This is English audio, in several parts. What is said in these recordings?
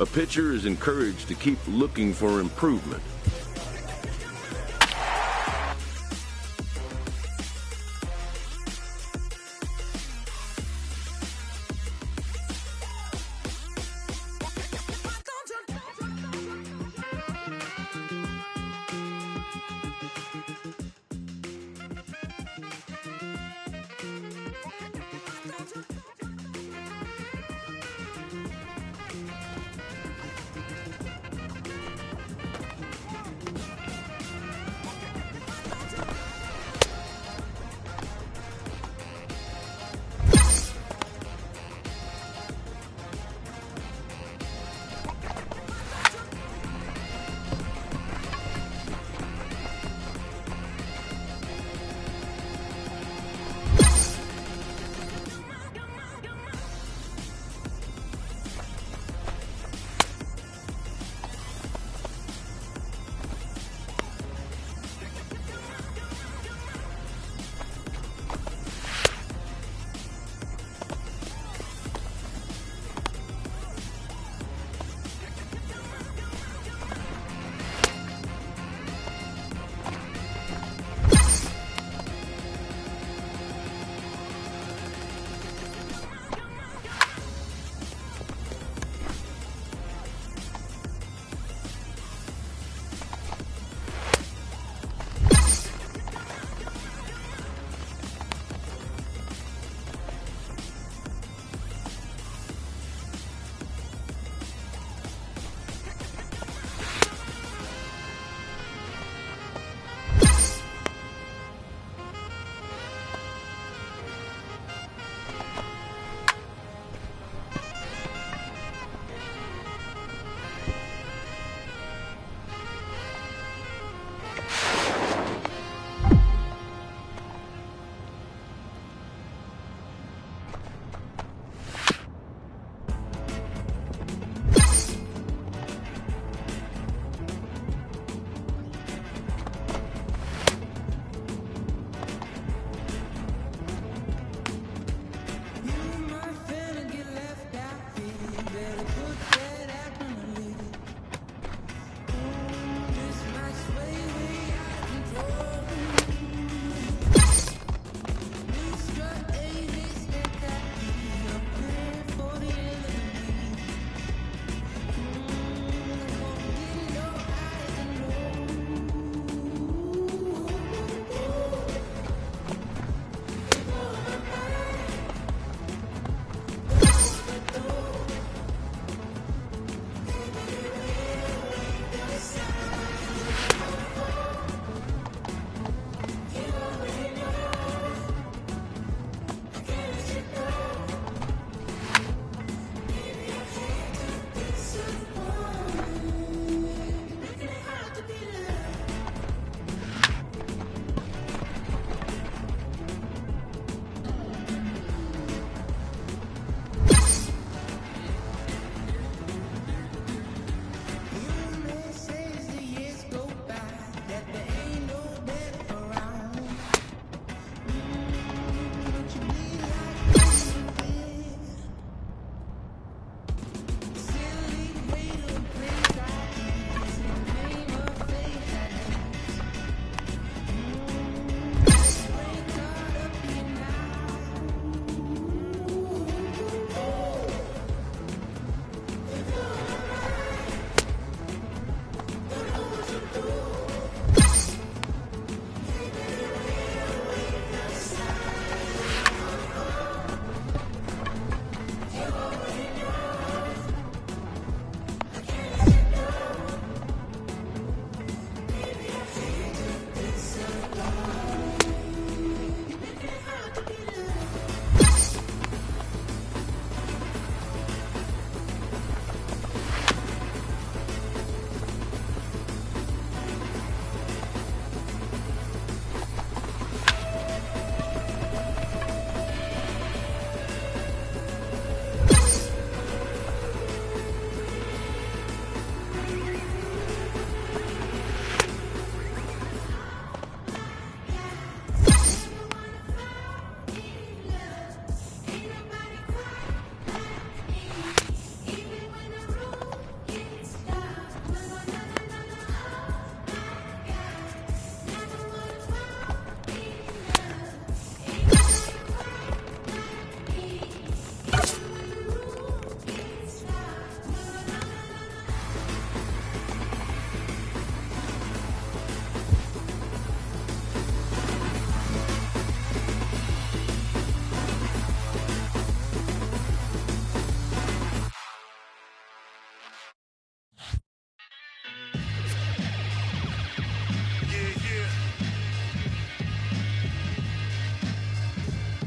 A pitcher is encouraged to keep looking for improvement.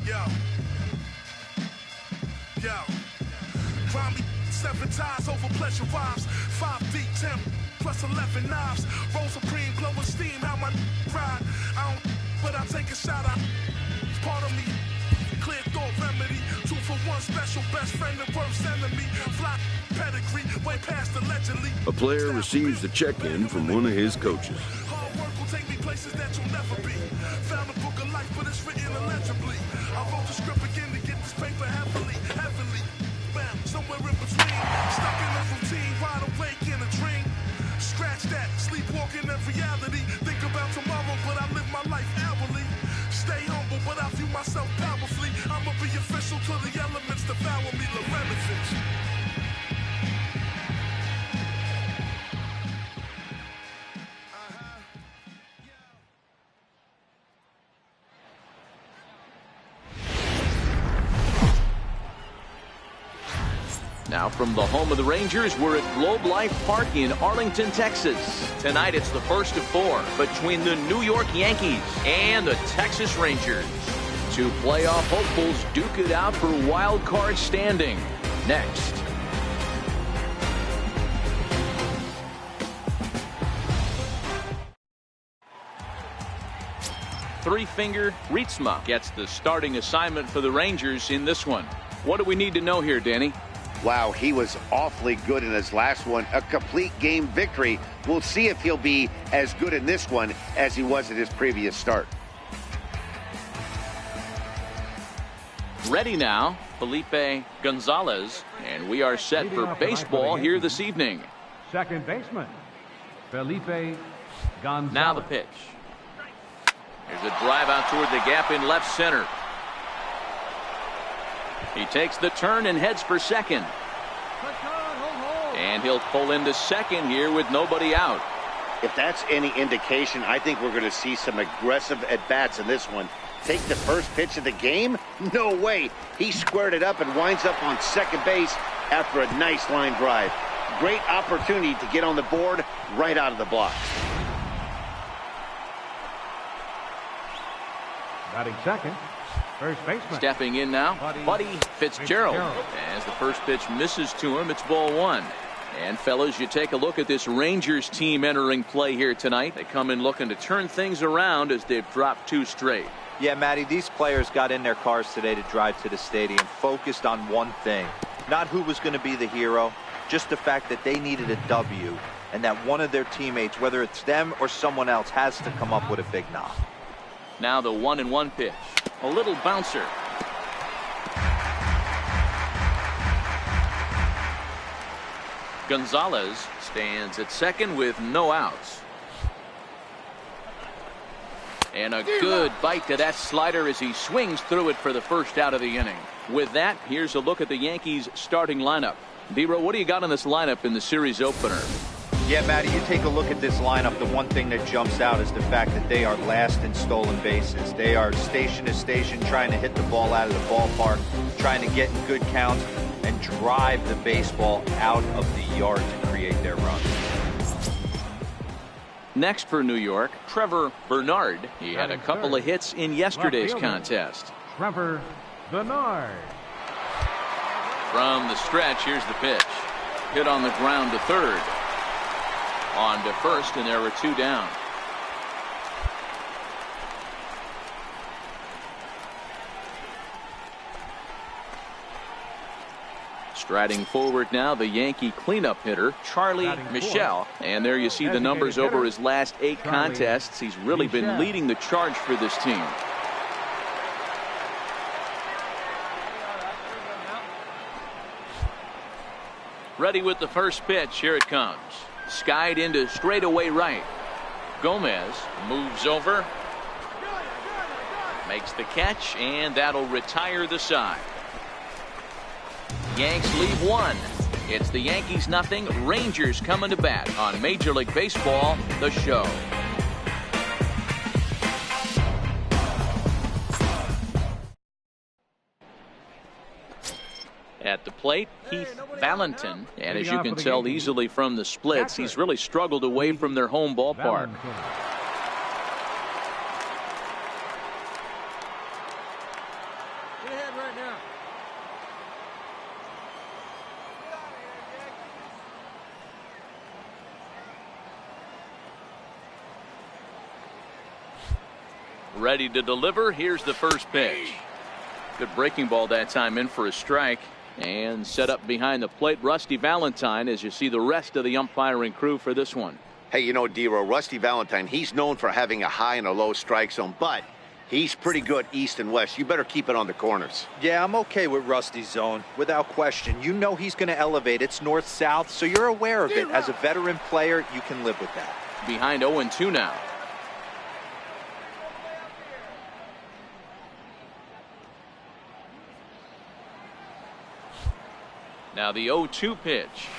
Yo. Yo. Grind me 7 ties over pleasure vibes. 5 deep, 10 plus 11 knives. Roll supreme, glowing steam, how my ride. I don't, but I take a shot. It's part of me. Clear thought remedy. 2 for 1 special, best friend and worst enemy. Fly pedigree, way past allegedly. A player receives a check-in from one of his coaches. Hard work will take me places that you'll never be. Found a book of life, but it's written illegibly. I wrote the script again to get this paper heavily. Bam, somewhere in between. Stuck in a routine, wide awake in a dream. Scratch that, sleepwalking in reality. Think about tomorrow, but I live my life hourly. Stay humble, but I view myself powerfully. I'ma be official till the elements devour me. Lorenovich. Now from the home of the Rangers, we're at Globe Life Park in Arlington, Texas. Tonight it's the first of 4 between the New York Yankees and the Texas Rangers. 2 playoff hopefuls duke it out for wild card standing. Next. Three-finger Rietsma gets the starting assignment for the Rangers in this one. What do we need to know here, Danny? Wow, he was awfully good in his last one. A complete game victory. We'll see if he'll be as good in this one as he was at his previous start. Ready now, Felipe Gonzalez, and we are set for baseball here this evening. Second baseman, Felipe Gonzalez. Now the pitch. There's a drive out toward the gap in left center. He takes the turn and heads for second. And he'll pull into second here with nobody out. If that's any indication, I think we're going to see some aggressive at-bats in this one. Take the first pitch of the game? No way. He squared it up and winds up on second base after a nice line drive. Great opportunity to get on the board right out of the blocks. Batting second, first baseman. Stepping in now, Buddy Fitzgerald. As the first pitch misses to him, it's ball 1. And fellas, you take a look at this Rangers team entering play here tonight. They come in looking to turn things around as they've dropped 2 straight. Yeah, Matty, these players got in their cars today to drive to the stadium, focused on one thing. Not who was going to be the hero, just the fact that they needed a W, and that one of their teammates, whether it's them or someone else, has to come up with a big knock. Now the 1-1 pitch. A little bouncer. Gonzalez stands at second with no outs. And a good bite to that slider as he swings through it for the first out of the inning. With that, here's a look at the Yankees starting lineup. D-Row, what do you got on this lineup in the series opener? Yeah, Matty, you take a look at this lineup. The one thing that jumps out is the fact that they are last in stolen bases. They are station to station trying to hit the ball out of the ballpark, trying to get in good counts and drive the baseball out of the yard to create their run. Next for New York, Trevor Bernard. He had a couple of hits in yesterday's contest. Trevor Bernard. From the stretch, here's the pitch. Hit on the ground to third. On to first, and there were 2 down. Striding forward now, the Yankee cleanup hitter, Charlie Michel. And there you see the numbers over his last 8 contests. He's really been leading the charge for this team. Ready with the first pitch. Here it comes. Skied into straightaway right. Gomez moves over. Makes the catch, and that'll retire the side. Yanks leave 1. It's the Yankees nothing. Rangers coming to bat on Major League Baseball, the show. At the plate, Heath Valentin. And as you can tell easily from the splits, he's really struggled away from their home ballpark. Ready to deliver. Here's the first pitch. Good breaking ball that time, in for a strike. And set up behind the plate, Rusty Valentine, as you see the rest of the umpiring crew for this one. Hey, you know, D-Row, Rusty Valentine, he's known for having a high and a low strike zone, but he's pretty good east and west. You better keep it on the corners. Yeah, I'm okay with Rusty's zone, without question. You know he's going to elevate. It's north-south, so you're aware of it. As a veteran player, you can live with that. Behind 0-2 now. Now the 0-2 pitch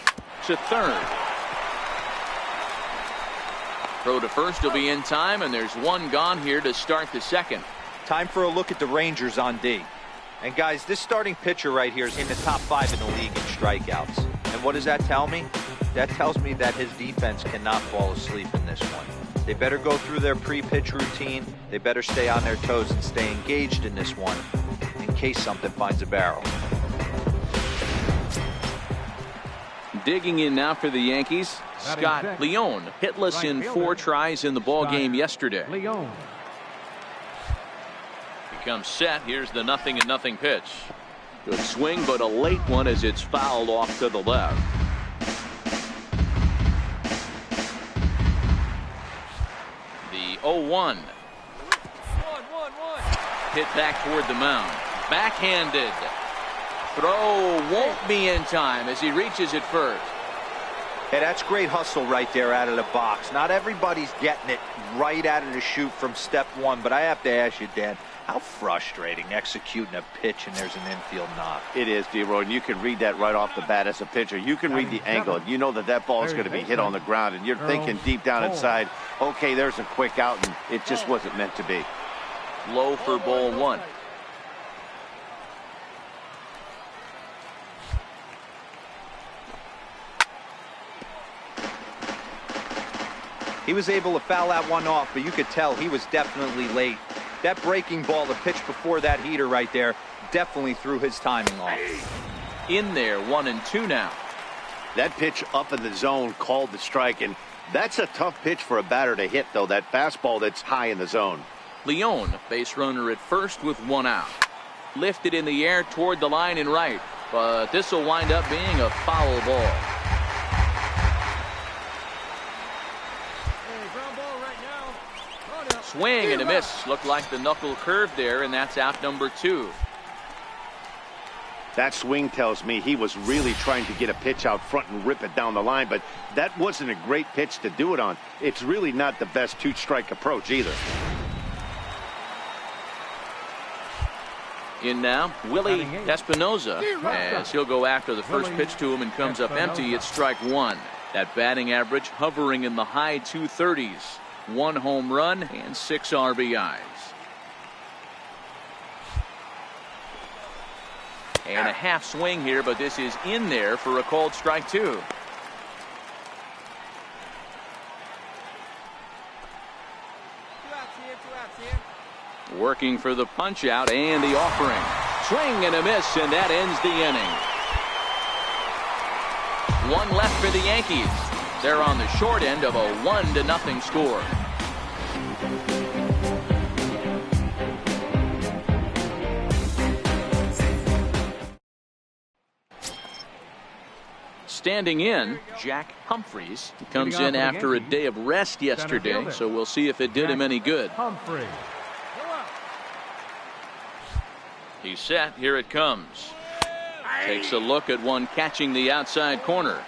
to third. Throw to first will be in time, and there's one gone here to start the second. Time for a look at the Rangers on D. And guys, this starting pitcher right here is in the top 5 in the league in strikeouts. And what does that tell me? That tells me that his defense cannot fall asleep in this one. They better go through their pre-pitch routine. They better stay on their toes and stay engaged in this one in case something finds a barrel. Digging in now for the Yankees, Scott Leone, hitless in 4 tries in the ball game yesterday. Leone. Becomes set. Here's the 0-0 pitch. Good swing, but a late one as it's fouled off to the left. The 0-1. Hit back toward the mound. Backhanded. Throw won't be in time as he reaches it first. Hey, that's great hustle right there out of the box. Not everybody's getting it right out of the chute from step one, but I have to ask you, Dan, how frustrating executing a pitch and there's an infield knock. It is, D-Roy, and you can read that right off the bat as a pitcher. You can read the angle. You know that that ball is going to be hit on the ground, and you're thinking deep down inside, okay, there's a quick out, and it just wasn't meant to be. Low for ball 1. He was able to foul that one off, but you could tell he was definitely late. That breaking ball, the pitch before that heater right there, definitely threw his timing off. In there, 1-2 now. That pitch up in the zone called the strike, and that's a tough pitch for a batter to hit, though, that fastball that's high in the zone. Leone, base runner at first with 1 out. Lifted in the air toward the line and right, but this will wind up being a foul ball. Swing and a miss. Looked like the knuckle curve there, and that's out number 2. That swing tells me he was really trying to get a pitch out front and rip it down the line, but that wasn't a great pitch to do it on. It's really not the best 2-strike approach either. In now, Willie Espinoza, as he'll go after the first pitch to him and comes up empty. It's strike 1. That batting average hovering in the high 230s. 1 home run and 6 RBIs. And a half swing here, but this is in there for a called strike 2. Working for the punch out and the offering. Swing and a miss, and that ends the inning. 1 left for the Yankees. They're on the short end of a 1-0 score. Standing in, Jack Humphreys comes in after a day of rest yesterday, so we'll see if it did him any good. He's set. Here it comes. Takes a look at one catching the outside corner.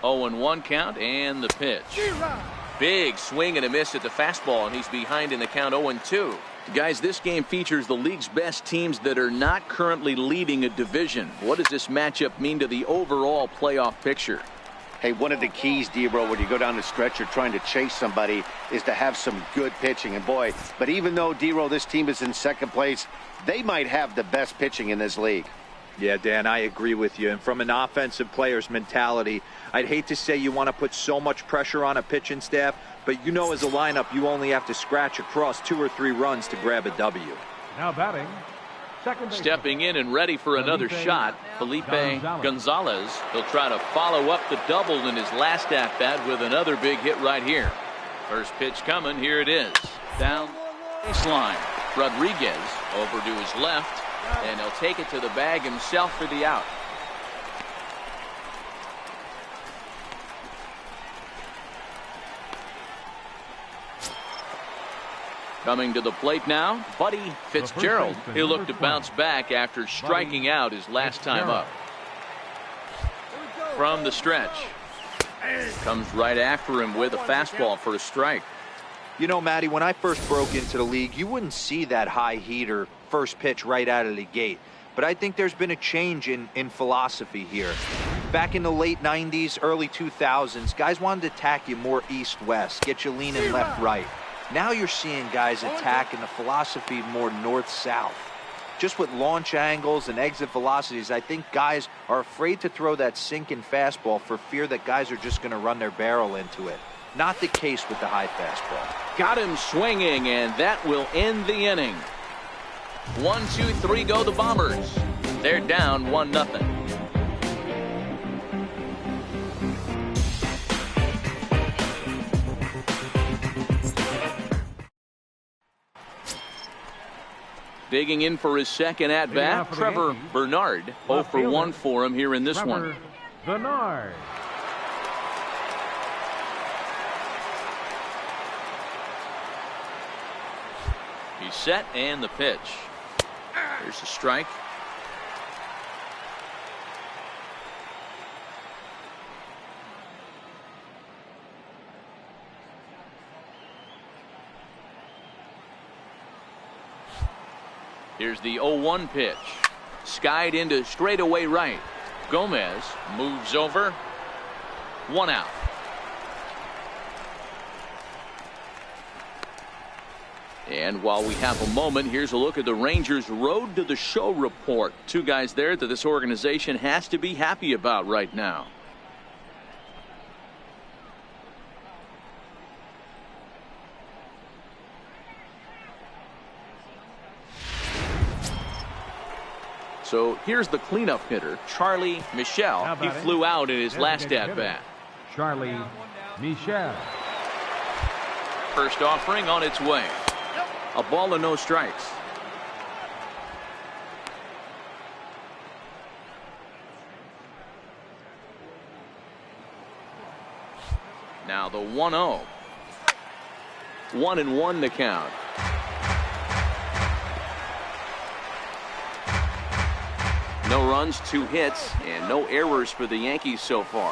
Oh, and 1 count, and the pitch. Big swing and a miss at the fastball, and he's behind in the count 0-2. Guys, this game features the league's best teams that are not currently leading a division. What does this matchup mean to the overall playoff picture? Hey, one of the keys, D-Bro, when you go down the stretch, you're trying to chase somebody, is to have some good pitching. And boy, but even though, D-Bro, this team is in second place, they might have the best pitching in this league. Yeah, Dan, I agree with you. And from an offensive player's mentality, I'd hate to say you want to put so much pressure on a pitching staff, but you know as a lineup, you only have to scratch across 2 or 3 runs to grab a W. Now batting, second baseman. Stepping in and ready for another shot, Felipe Gonzalez. He'll try to follow up the double in his last at-bat with another big hit right here. First pitch coming, here it is. Down baseline. Rodriguez over to his left, and he'll take it to the bag himself for the out. Coming to the plate now, Buddy Fitzgerald. He'll look to bounce back after striking out his last time up. From the stretch. Comes right after him with a fastball for a strike. You know, Matty, when I first broke into the league, you wouldn't see that high heater first pitch right out of the gate. But I think there's been a change in philosophy here. Back in the late 90s, early 2000s, guys wanted to attack you more east-west, get you leaning left-right. Now you're seeing guys attack in the philosophy more north-south. Just with launch angles and exit velocities, I think guys are afraid to throw that sinking fastball for fear that guys are just going to run their barrel into it. Not the case with the high fastball. Got him swinging, and that will end the inning. 1, 2, 3 go the Bombers. They're down 1-0. Digging in for his second at-bat, Trevor Bernard. 0 for 1 for him here in this one. Bernard. He's set, and the pitch. There's a strike. Here's the 0-1 pitch. Skied into straightaway right. Gomez moves over. 1 out. And while we have a moment, here's a look at the Rangers' Road to the Show report. 2 guys there that this organization has to be happy about right now. So here's the cleanup hitter, Charlie Michel. He flew out in his last at-bat. Charlie Michel. First offering on its way. A ball and no strikes. Now the 1-0. 1-1 to count. No runs, 2 hits, and no errors for the Yankees so far.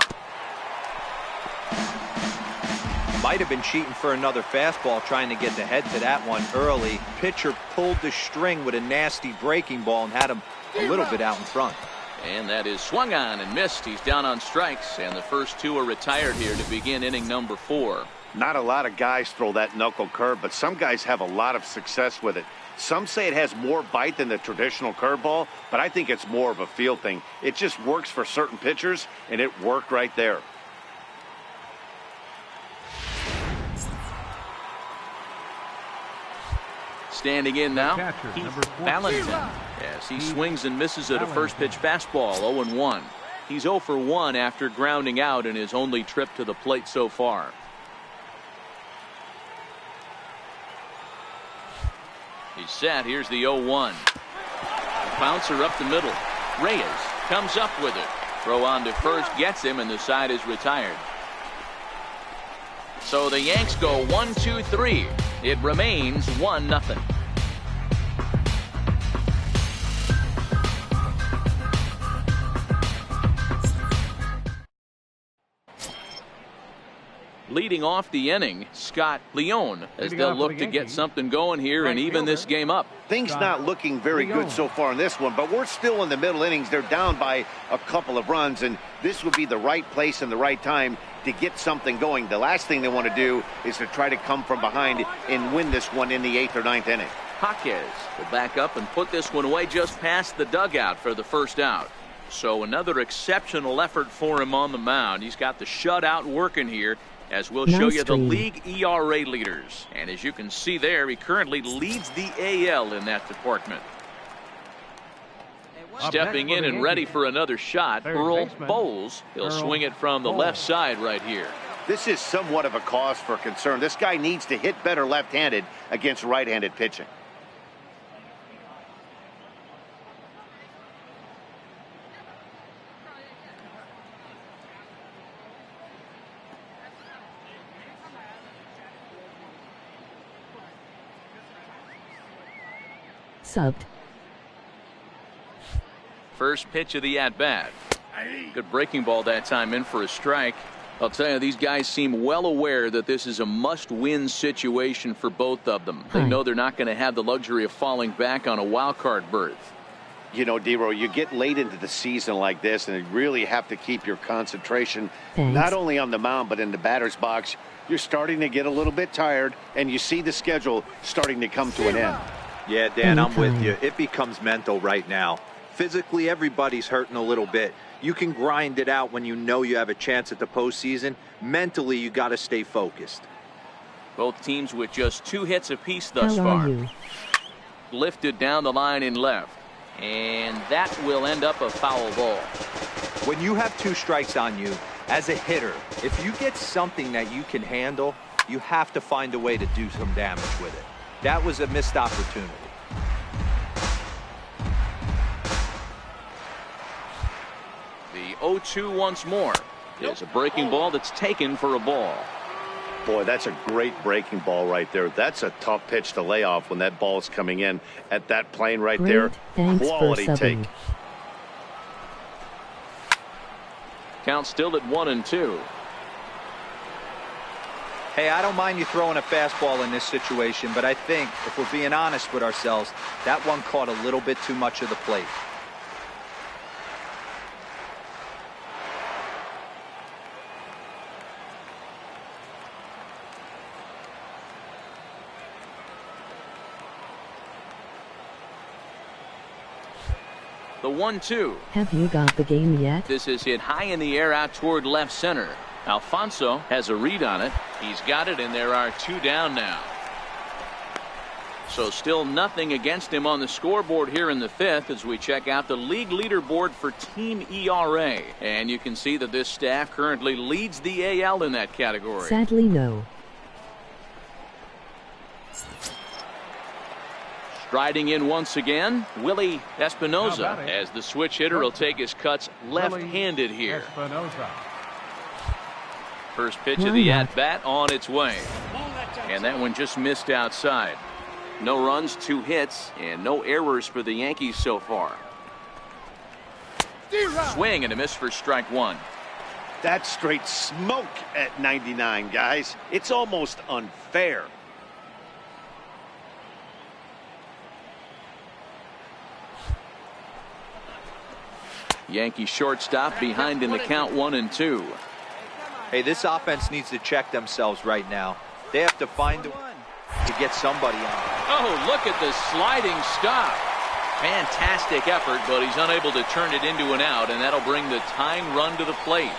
Might have been cheating for another fastball, trying to get the head to that one early. Pitcher pulled the string with a nasty breaking ball and had him a little bit out in front. And that is swung on and missed. He's down on strikes, and the first 2 are retired here to begin inning number 4. Not a lot of guys throw that knuckle curve, but some guys have a lot of success with it. Some say it has more bite than the traditional curveball, but I think it's more of a feel thing. It just works for certain pitchers, and it worked right there. Standing in now, Keith Valentin, as he swings and misses at a first pitch fastball. 0-1. He's 0 for 1 after grounding out in his only trip to the plate so far. He's set. Here's the 0-1. Bouncer up the middle. Reyes comes up with it. Throw on to first, gets him, and the side is retired. So the Yanks go 1, 2, 3. It remains 1-0. Leading off the inning, Scott Leone, as they'll look to get something going here and even this game up. Things not looking very good so far in this one, but we're still in the middle innings. They're down by a couple of runs, and this would be the right place and the right time to get something going. The last thing they want to do is to try to come from behind and win this one in the 8th or 9th inning. Jaquez will back up and put this one away just past the dugout for the first out. So another exceptional effort for him on the mound. He's got the shutout working here, as we'll show you the league ERA leaders. And as you can see there, he currently leads the AL in that department. Stepping in and ready for another shot, Earl Bowles. He'll swing it from the left side right here. This is somewhat of a cause for concern. This guy needs to hit better left-handed against right-handed pitching. Subbed. First pitch of the at-bat. Good breaking ball that time, in for a strike. I'll tell you, these guys seem well aware that this is a must-win situation for both of them. They know they're not going to have the luxury of falling back on a wild card berth. You know, D-Row, you get late into the season like this, and you really have to keep your concentration not only on the mound but in the batter's box. You're starting to get a little bit tired, and you see the schedule starting to come to an end. Yeah, Dan, I'm with you. It becomes mental right now. Physically, everybody's hurting a little bit. You can grind it out when you know you have a chance at the postseason. Mentally, you got to stay focused. Both teams with just 2 hits apiece thus far. Lifted down the line in left. And that will end up a foul ball. When you have 2 strikes on you, as a hitter, if you get something that you can handle, you have to find a way to do some damage with it. That was a missed opportunity. The 0-2 once more. There's a breaking ball that's taken for a ball. Boy, that's a great breaking ball right there. That's a tough pitch to lay off when that ball is coming in at that plane right there. Quality take. Count still at 1-2. Hey, I don't mind you throwing a fastball in this situation, but I think if we're being honest with ourselves, that one caught a little bit too much of the plate. The 1-2. Have you got the game yet? This is hit high in the air out toward left center. Alfonso has a read on it. He's got it, and there are 2 down now. So still nothing against him on the scoreboard here in the 5th as we check out the league leaderboard for team ERA. And you can see that this staff currently leads the AL in that category. Sadly, no. Striding in once again, Willie Espinoza, as the switch hitter will take his cuts left-handed here. First pitch of the at-bat on its way. And that one just missed outside. No runs, 2 hits, and no errors for the Yankees so far. Swing and a miss for strike 1. That's straight smoke at 99, guys. It's almost unfair. Yankee shortstop behind in the count 1-2. Hey, this offense needs to check themselves right now. They have to find a way to get somebody on. Oh, look at the sliding stop. Fantastic effort, but he's unable to turn it into an out, and that'll bring the tying run to the plate.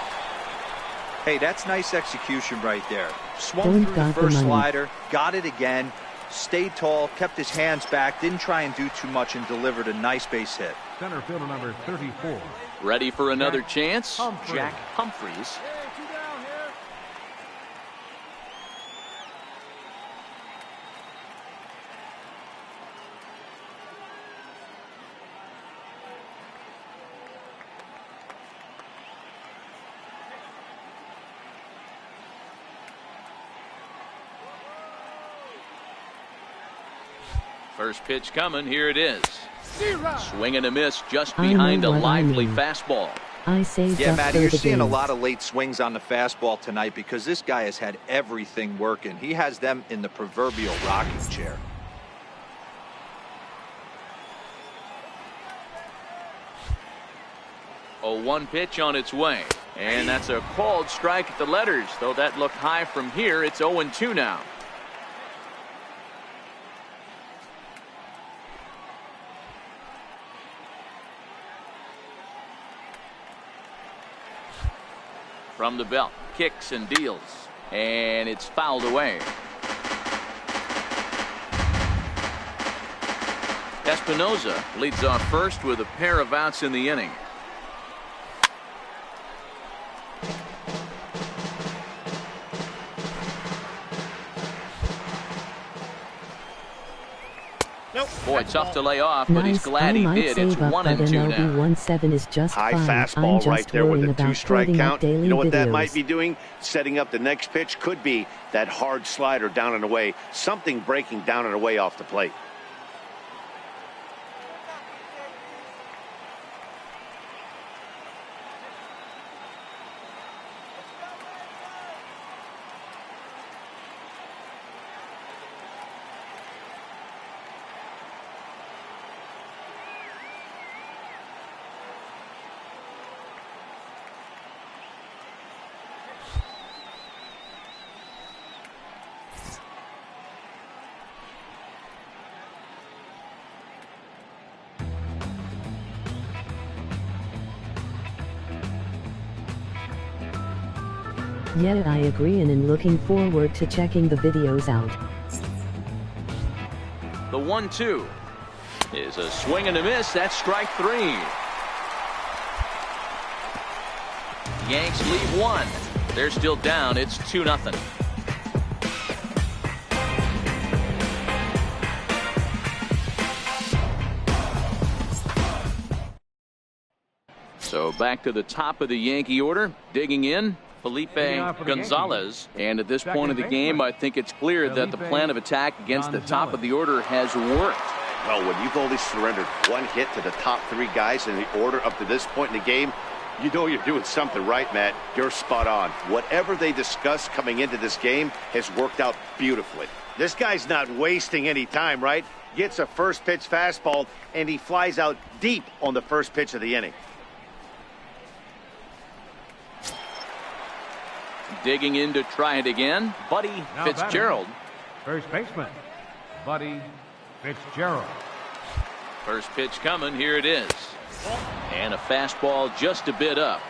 Hey, that's nice execution right there. Swung through the first slider, got it again, stayed tall, kept his hands back, didn't try and do too much, and delivered a nice base hit. Center fielder number 34. Ready for another chance? Jack Humphreys. First pitch coming. Here it is. Swing and a miss just behind a lively fastball. Yeah, Matty, you're seeing a lot of late swings on the fastball tonight because this guy has had everything working. He has them in the proverbial rocking chair. Oh, 1 pitch on its way. And that's a called strike at the letters. Though that looked high from here, it's 0-2 now. From the belt, kicks and deals, and it's fouled away. Espinoza leads off first with a pair of outs in the inning. Boy, tough to lay off, but he's glad he did. It's 1-2 now. 17 is just High fine. fastball I'm just right there with worrying a about two-strike putting up count. daily You know what that videos. might be doing? Setting up the next pitch. Could be that hard slider down and away. Something breaking down and away off the plate. Yeah, I agree, and I'm looking forward to checking the videos out. The 1-2 is a swing and a miss. That's strike 3. Yanks leave one. They're still down. It's 2-0. So back to the top of the Yankee order. Digging in, Felipe Gonzalez. And at this point of the game, I think it's clear that the plan of attack against the top of the order has worked. Well, when you've only surrendered one hit to the top three guys in the order up to this point in the game, you know you're doing something right, Matt. You're spot on. Whatever they discussed coming into this game has worked out beautifully. This guy's not wasting any time, right? Gets a first pitch fastball, and he flies out deep on the first pitch of the inning. Digging in to try it again, Buddy Fitzgerald. First baseman, Buddy Fitzgerald. First pitch coming, here it is. And a fastball just a bit up.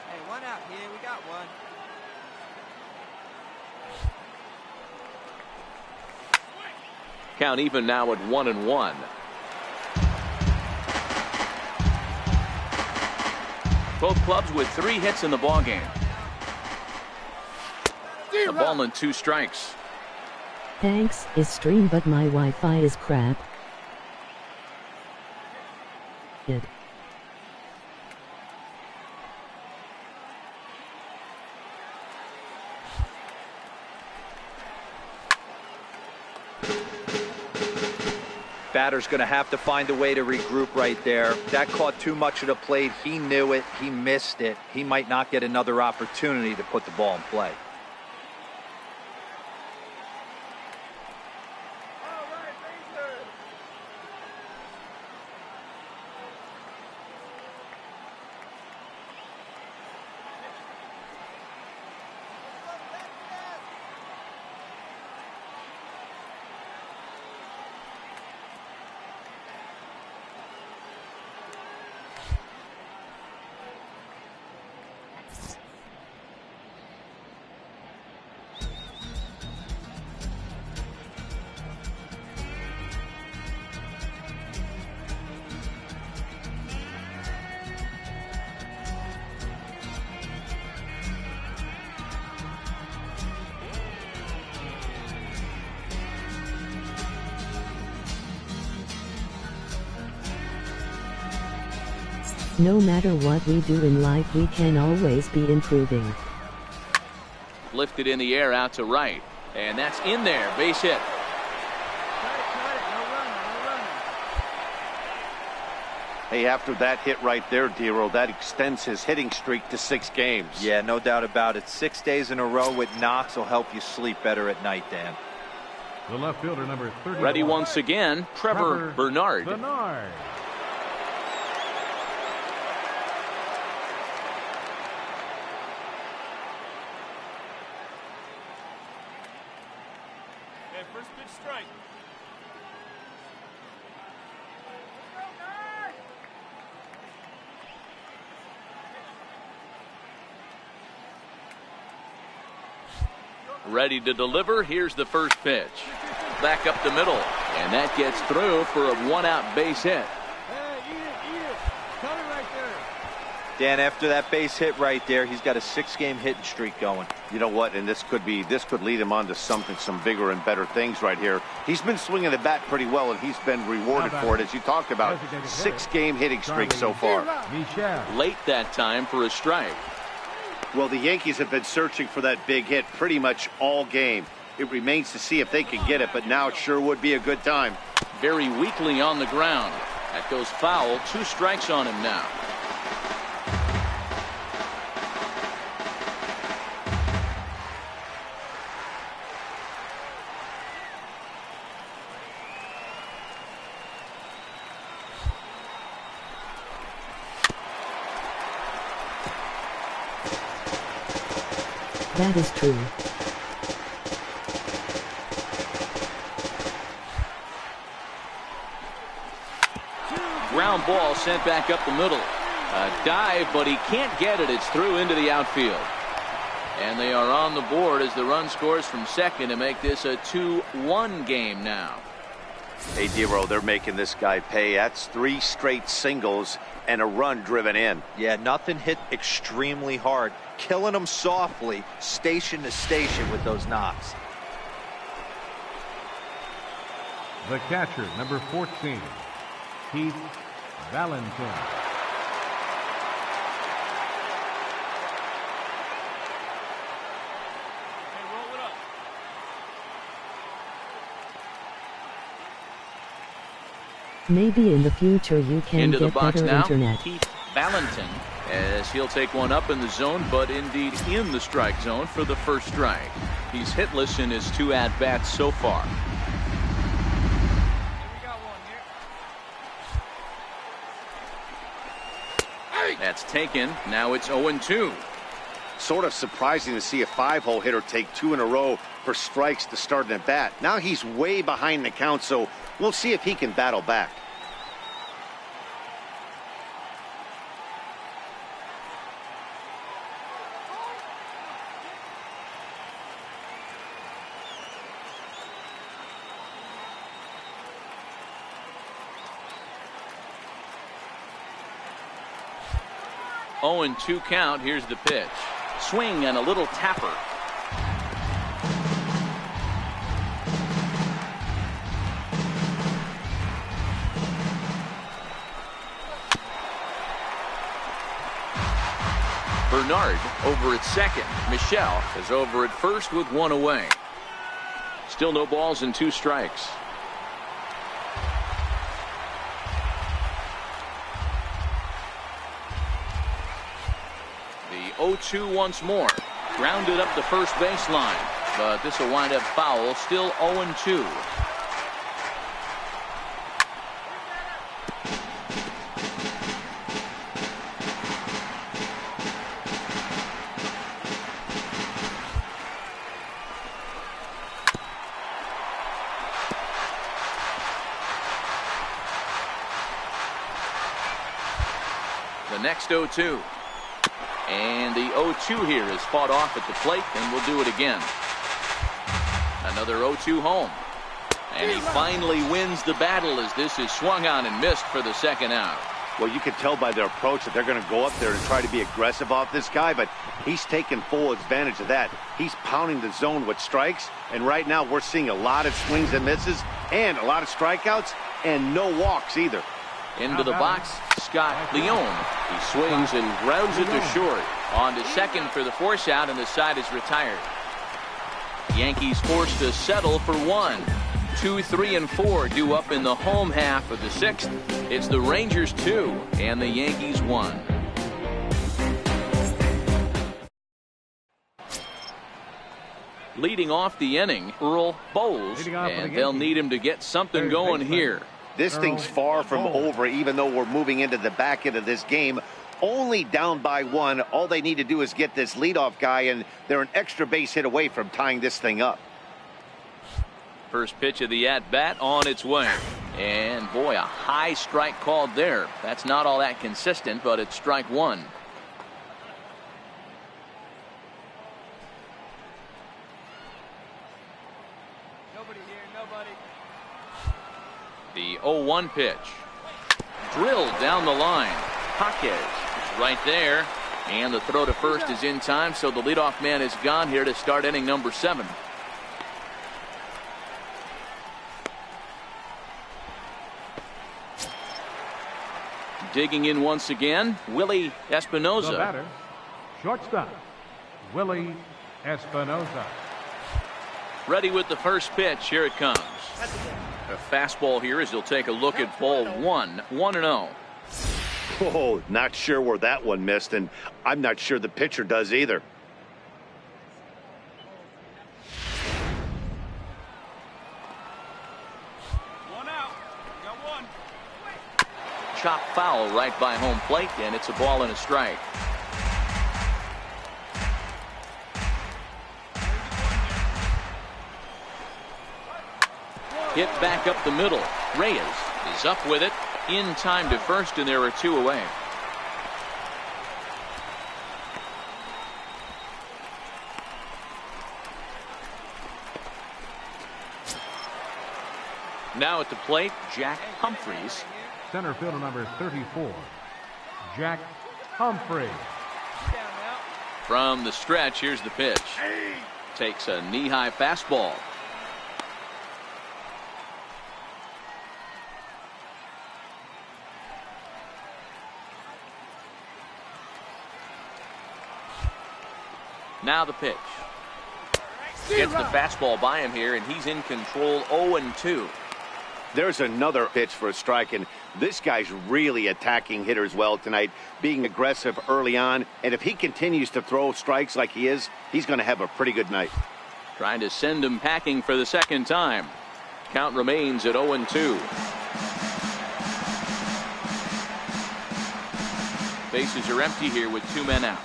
Hey, one out here, we got one. Count even now at 1-1. Both clubs with 3 hits in the ballgame. The ball and 2 strikes. Thanks, is stream, but my Wi-Fi is crap. It. Batter's going to have to find a way to regroup right there. That caught too much of the plate. He knew it. He missed it. He might not get another opportunity to put the ball in play. No matter what we do in life, we can always be improving. Lifted in the air out to right. And that's in there. Base hit. Hey, after that hit right there, Dero, that extends his hitting streak to 6 games. Yeah, no doubt about it. 6 days in a row with knocks will help you sleep better at night, Dan. The left fielder, number 30. Ready once again, Trevor Bernard. First pitch strike. Ready to deliver. Here's the first pitch. Back up the middle. And that gets through for a one-out base hit. Hey, eat it. Cut it right there. Dan, after that base hit right there, he's got a 6-game hitting streak going. You know what? And this could lead him on to some bigger and better things right here. He's been swinging the bat pretty well, and he's been rewarded for it, as you talked about. 6-game hitting streak so far. Late that time for a strike. Well, the Yankees have been searching for that big hit pretty much all game. It remains to see if they can get it, but now it sure would be a good time. Very weakly on the ground. That goes foul. 2 strikes on him now. That is true. Ground ball sent back up the middle. A dive, but he can't get it. It's through into the outfield. And they are on the board as the run scores from second to make this a 2-1 game now. Hey, Dero, they're making this guy pay. That's 3 straight singles and a run driven in. Yeah, nothing hit extremely hard. Killing them softly, station to station with those knocks. The catcher, number 14, Keith Valentin. Maybe in the future you can Into the get box better now, internet. Keith Valentin, as he'll take one up in the zone, but indeed in the strike zone for the first strike. He's hitless in his 2 at-bats so far. We got one here. That's taken. Now it's 0-2. Sort of surprising to see a 5-hole hitter take 2 in a row for strikes to start an at-bat. Now he's way behind the count, so we'll see if he can battle back. Oh, and 2 count. Here's the pitch. Swing and a little tapper. Bernard over at second. Michelle is over at first with 1 away. Still no balls and 2 strikes. The 0-2 once more. Grounded up the first baseline, but this will wind up foul. Still 0-2. The next 0-2. And the 0-2 here is fought off at the plate, and we'll do it again. Another 0-2 home. And he finally wins the battle as this is swung on and missed for the second out. Well, you can tell by their approach that they're going to go up there and try to be aggressive off this guy, but he's taking full advantage of that. He's pounding the zone with strikes, and right now we're seeing a lot of swings and misses and a lot of strikeouts and no walks either. Into the box, Scott Leone. He swings and grounds it to short. On to second for the force out, and the side is retired. Yankees forced to settle for 1. 2, 3, and 4 due up in the home half of the 6th. It's the Rangers 2 and the Yankees 1. Leading off the inning, Earl Bowles, and they'll need him to get something going here. This thing's far from over, even though we're moving into the back end of this game. Only down by 1. All they need to do is get this leadoff guy, and they're an extra base hit away from tying this thing up. First pitch of the at-bat on its way. And boy, a high strike called there. That's not all that consistent, but it's strike one. Nobody here, nobody. The 0-1 pitch. Drilled down the line. Jaquez is right there. And the throw to first is in time, so the leadoff man is gone here to start inning number 7. Digging in once again, Willie Espinoza. The batter, shortstop, Willie Espinoza. Ready with the first pitch. Here it comes. A fastball here as he'll take a look at ball 1. 1-0. Oh, not sure where that one missed, and I'm not sure the pitcher does either. One out. Got one. Chop foul right by home plate, and it's a ball and a strike. Hit back up the middle. Reyes is up with it. In time to first, and there are 2 away. Now at the plate, Jack Humphreys. Center fielder number 34, Jack Humphreys. From the stretch, here's the pitch. Takes a knee-high fastball. Now the pitch. Gets the fastball by him here, and he's in control. 0-2. There's another pitch for a strike, and this guy's really attacking hitters well tonight, being aggressive early on, and if he continues to throw strikes like he is, he's going to have a pretty good night. Trying to send him packing for the second time. Count remains at 0-2. Bases are empty here with 2 men out.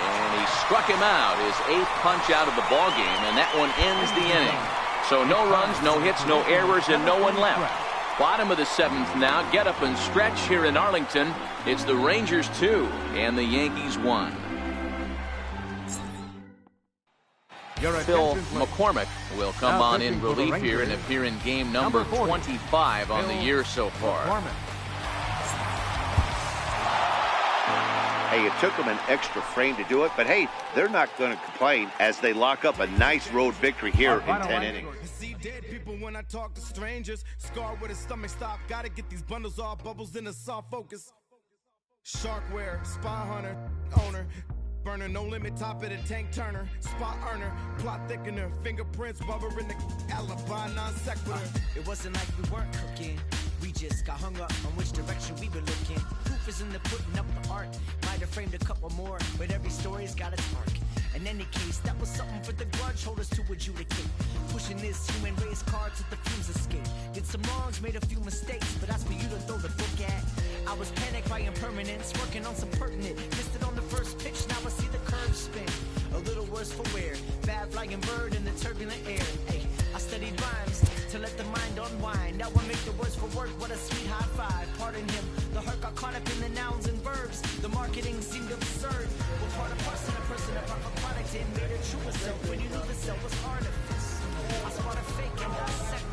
And he struck him out, his 8th punch out of the ball game, and that one ends the inning. So no runs, no hits, no errors, and no one left. Bottom of the 7th now. Get up and stretch here in Arlington. It's the Rangers 2 and the Yankees 1. Phil McCormick will come on in relief here and appear in game number 25 on the year so far. Hey, it took them an extra frame to do it, but hey, they're not going to complain as they lock up a nice road victory here in 10 innings. See dead people when I talk to strangers. Scar with a stomach stop. Gotta get these bundles off. Bubbles in the soft focus. Sharkware, spy hunter, owner. Burner, no limit, top of the tank turner. Spot earner, plot thickener. Fingerprints, rubber in the alibi, non sequitur. It wasn't like we weren't cooking. We just got hung up on which direction we were looking. Proof is in the putting up the art. Might have framed a couple more, but every story's got its arc. In any case, that was something for the grudge holders to adjudicate. Pushing this human race card to the fumes escape. Did some wrongs, made a few mistakes, but that's for you to throw the book at. I was panicked by impermanence, working on some pertinent. Missed it on the first pitch, now I see the curve spin. A little worse for wear. Bad flying bird in the turbulent air. Ay, I studied rhymes to let the mind unwind. Now I make the words for work, what a sweet high five. Pardon him, the hurt got caught up in the nouns and verbs. The marketing seemed absurd. We're part of person, a proper product and made it true itself. When you knew the cell was artifice, I spot a fake and dissect